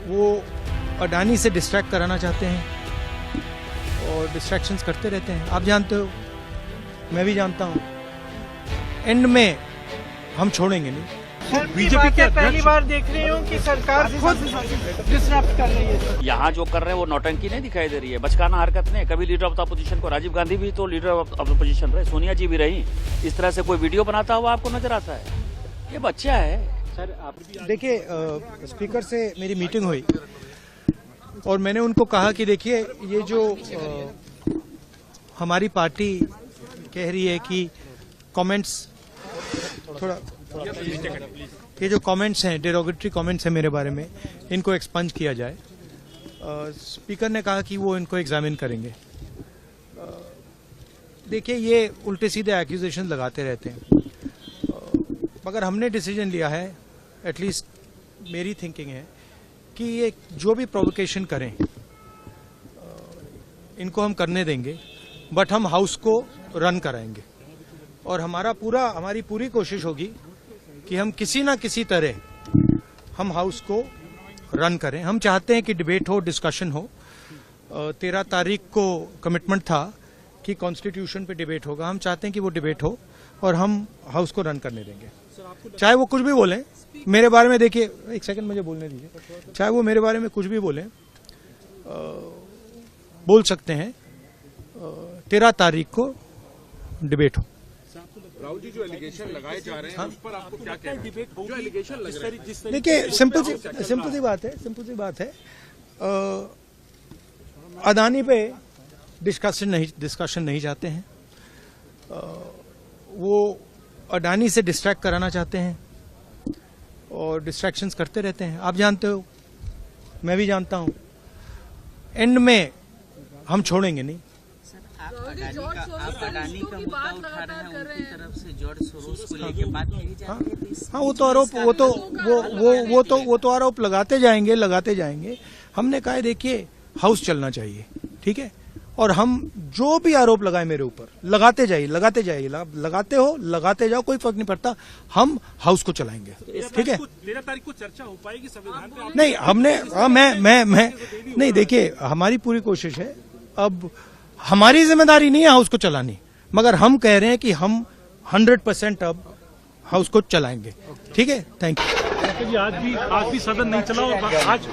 वो अडानी से डिस्ट्रैक्ट कराना चाहते हैं और डिस्ट्रैक्शंस करते रहते हैं। आप जानते हो, मैं भी जानता हूँ, एंड में हम छोड़ेंगे नहीं। बीजेपी के पहली बार देख रही हूँ कि सरकार खुद डिसरप्ट कर रही है। यहाँ जो कर रहे हैं वो नौटंकी नहीं दिखाई दे रही है, बचकाना हरकत नहीं। कभी लीडर ऑफ द अपोजिशन को, राजीव गांधी भी तो लीडर ऑफ द अपोजिशन रहे, सोनिया जी भी रही। इस तरह से कोई वीडियो बनाता हुआ आपको नजर आता है? ये बच्चा है सर। आप देखिए, स्पीकर से मेरी मीटिंग हुई और मैंने उनको कहा कि देखिए, ये जो हमारी पार्टी कह रही है कि कमेंट्स थोड़ा, ये जो कमेंट्स हैं, डेरोगेटरी कमेंट्स हैं मेरे बारे में, इनको एक्सपंज किया जाए। स्पीकर ने कहा कि वो इनको एग्जामिन करेंगे। देखिए, ये उल्टे सीधे एक्यूजेशन लगाते रहते हैं, मगर हमने डिसीजन लिया है, एटलीस्ट मेरी थिंकिंग है कि ये जो भी प्रोवोकेशन करें इनको हम करने देंगे, बट हम हाउस को रन कराएंगे और हमारी पूरी कोशिश होगी कि हम किसी ना किसी तरह हम हाउस को रन करें। हम चाहते हैं कि डिबेट हो, डिस्कशन हो। 13 तारीख को कमिटमेंट था कि कॉन्स्टिट्यूशन पे डिबेट होगा। हम चाहते हैं कि वो डिबेट हो और हम हाउस को रन करने देंगे, चाहे वो कुछ भी बोलें मेरे बारे में। देखिए, एक सेकंड मुझे बोलने दीजिए। चाहे वो मेरे बारे में कुछ भी बोलें, बोल सकते हैं। 13 तारीख को डिबेट हो। राहुल जी, जो एलिगेशन लगाए जा रहे हैं उस पर आपको क्या कहना है? जो एलिगेशन लग रहे हैं, देखिए, सिंपल सी बात है। अदानी पे डिस्कशन नहीं चाहते हैं। वो अडानी से डिस्ट्रैक्ट कराना चाहते हैं और डिस्ट्रैक्शंस करते रहते हैं। आप जानते हो, मैं भी जानता हूँ, एंड में हम छोड़ेंगे नहीं। आप अडानी का मुद्दा उठा रहे हैं, उनकी तरफ से जॉर्ज सोरोस को लेके बात की जा रही है। हाँ, वो तो आरोप लगाते जाएंगे। हमने कहा, देखिए, हाउस चलना चाहिए, ठीक है, और हम जो भी आरोप लगाए मेरे ऊपर, लगाते जाओ, कोई फर्क नहीं पड़ता। हम हाउस को चलाएंगे, ठीक है। 13 तारीख को चर्चा हो पाएगी संविधान पे? नहीं, मैं नहीं, देखिए, हमारी पूरी कोशिश है। अब हमारी जिम्मेदारी नहीं है हाउस को चलानी, मगर हम कह रहे हैं कि हम 100% अब हाउस को चलाएंगे, ठीक है। Thank you. आज भी सदन नहीं चला और आज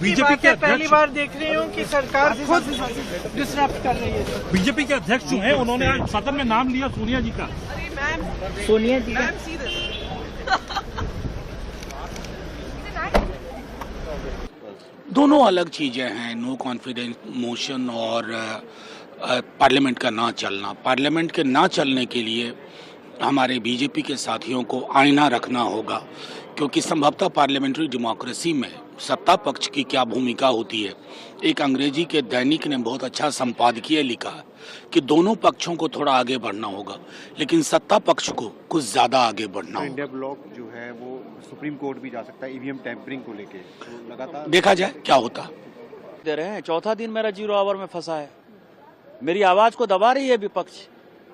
बीजेपी के पहली बार देख रही हूँ कि सरकार खुद डिसरप्ट कर रही है। बीजेपी के अध्यक्ष जो हैं, उन्होंने आज सदन में नाम लिया सोनिया जी का। सोनिया जी का दोनों अलग चीजें हैं। नो कॉन्फिडेंस मोशन और पार्लियामेंट का ना चलना। पार्लियामेंट के ना चलने के लिए हमारे बीजेपी के साथियों को आईना रखना होगा, क्योंकि संभवतः पार्लियामेंट्री डेमोक्रेसी में सत्ता पक्ष की क्या भूमिका होती है। एक अंग्रेजी के दैनिक ने बहुत अच्छा संपादकीय लिखा है कि दोनों पक्षों को थोड़ा आगे बढ़ना होगा, लेकिन सत्ता पक्ष को कुछ ज्यादा आगे बढ़ना होगा। इंडिया ब्लॉक जो है वो सुप्रीम कोर्ट भी जा सकता है ईवीएम टैंपरिंग को लेके, तो लगातार देखा जाए क्या होता दे रहे हैं। चौथा दिन मेरा 0 आवर में फंसा है। मेरी आवाज को दबा रही है विपक्ष।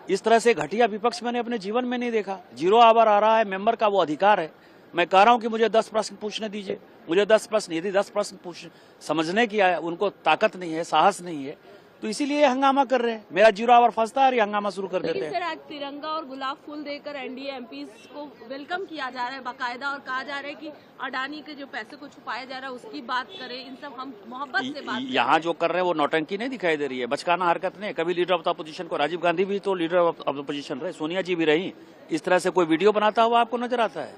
इस तरह से घटिया विपक्ष मैंने अपने जीवन में नहीं देखा। 0 आवर आ रहा है, मेंबर का वो अधिकार है। मैं कह रहा हूं कि मुझे 10 प्रश्न पूछने दीजिए, मुझे 10 प्रश्न, यदि 10 प्रश्न समझने की उनको ताकत नहीं है, साहस नहीं है, तो इसीलिए हंगामा कर रहे हैं। मेरा 0 आवर फंसता है और ये हंगामा शुरू कर देते हैं। सर, आज तिरंगा और गुलाब फूल देकर एनडीए एमपीज को वेलकम किया जा रहा है बाकायदा, और कहा जा रहा है कि अडानी के जो पैसे को छुपाया जा रहा है उसकी बात करें। इन सब हम मोहब्बत से बात करें। यहाँ जो कर रहे हैं वो नौटंकी नहीं दिखाई दे रही है, बचकाना हरकत नहीं। कभी लीडर ऑफ द अपोजिशन को, राजीव गांधी भी तो लीडर ऑफ द अपोजिशन रहे, सोनिया जी भी रही। इस तरह से कोई वीडियो बनाता हुआ आपको नजर आता है?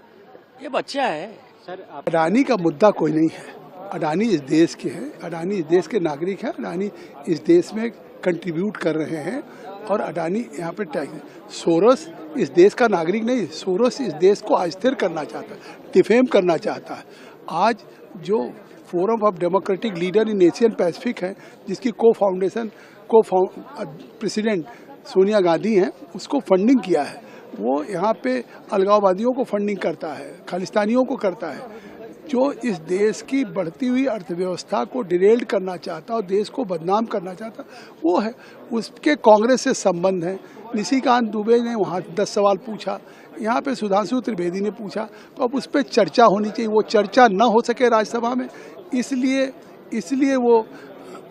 ये बच्चा है सर। अडानी का मुद्दा कोई नहीं है। अडानी इस देश के हैं, अडानी इस देश के नागरिक हैं, अडानी इस देश में कंट्रीब्यूट कर रहे हैं और अडानी यहाँ पे टैक्स। सोरोस इस देश का नागरिक नहीं, सोरोस इस देश को अस्थिर करना चाहता है, डिफेम करना चाहता है। आज जो forum of democratic leader in Asian Pacific है, जिसकी प्रेसिडेंट सोनिया गांधी हैं, उसको फंडिंग किया है। वो यहाँ पे अलगाववादियों को फंडिंग करता है, खालिस्तानियों को करता है, जो इस देश की बढ़ती हुई अर्थव्यवस्था को डिरेल्ड करना चाहता और देश को बदनाम करना चाहता वो है। उसके कांग्रेस से संबंध है। निशिकांत दुबे ने वहाँ 10 सवाल पूछा, यहाँ पे सुधांशु त्रिवेदी ने पूछा, तो अब उस पर चर्चा होनी चाहिए। वो चर्चा न हो सके राज्यसभा में, इसलिए वो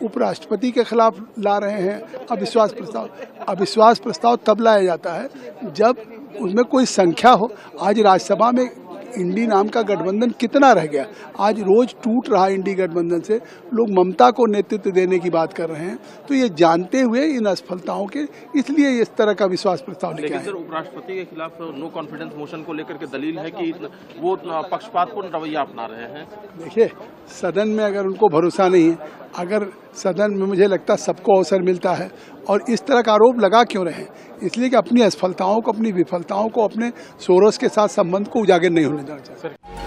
उपराष्ट्रपति के खिलाफ ला रहे हैं अविश्वास प्रस्ताव। अविश्वास प्रस्ताव तब लाया जाता है जब उसमें कोई संख्या हो। आज राज्यसभा में इंडी नाम का गठबंधन कितना रह गया, आज रोज टूट रहा इंडी गठबंधन से। लोग ममता को नेतृत्व देने की बात कर रहे हैं, तो ये जानते हुए इन असफलताओं के इसलिए इस तरह का विश्वास प्रस्ताव लेके आए। लेकिन सर उपराष्ट्रपति के खिलाफ नो कॉन्फिडेंस मोशन को लेकर के दलील है कि वो पक्षपातपूर्ण रवैया अपना रहे हैं। देखिए, सदन में अगर उनको भरोसा नहीं है, अगर सदन में मुझे लगता है सबको अवसर मिलता है, और इस तरह का आरोप लगा क्यों रहे हैं? इसलिए कि अपनी असफलताओं को, अपनी विफलताओं को, अपने सोरोस के साथ संबंध को उजागर नहीं होने देना चाहिए।